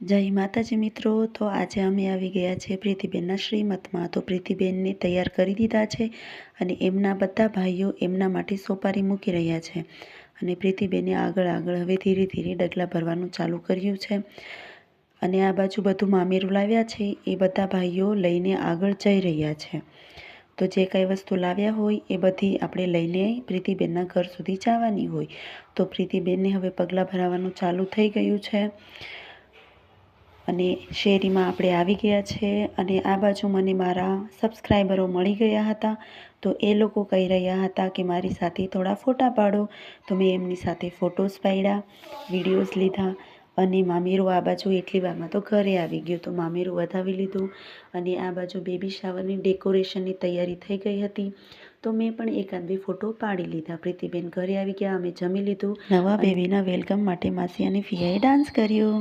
જય માતાજી મિત્રો। તો આજે અમે આવી ગયા છે પ્રીતિબેનના શ્રીમતમાં। તો પ્રીતિબેનને તૈયાર કરી દીધા છે અને એમના બધા ભાઈઓ એમના માટે સોપારી મૂકી રહ્યા છે અને પ્રીતિબેને આગળ હવે ધીરે ધીરે ડગલા ભરવાનું ચાલુ કર્યું છે અને આ બાજુ બધું મામેરું લાવ્યા છે એ બધા ભાઈઓ લઈને આગળ જઈ રહ્યા છે। તો જે કાંઈ વસ્તુ લાવ્યા હોય એ બધી આપણે લઈને પ્રીતિબેનના ઘર સુધી જવાની હોય। તો પ્રીતિબેનને હવે પગલાં ભરાવાનું ચાલુ થઈ ગયું છે અને શેરીમાં આપણે આવી ગયા છે અને આ બાજુ મને મારા સબસ્ક્રાઈબરો મળી ગયા હતા। તો એ લોકો કહી રહ્યા હતા કે મારી સાથે થોડા ફોટા પાડો। તો મેં એમની સાથે ફોટોસ પાડ્યા, વિડીયોઝ લીધા અને મામેરું આ બાજુ એટલી વારમાં તો ઘરે આવી ગયું। તો મામેરું વધાવી લીધું અને આ બાજુ બેબી શાવરની ડેકોરેશનની તૈયારી થઈ ગઈ હતી। તો મેં પણ એકાદ બે ફોટો પાડી લીધા। પ્રીતિબેન ઘરે આવી ગયા, અમે જમી લીધું। નવા બેબીના વેલકમ માટે માસી અને ફિયાએ ડાન્સ કર્યો।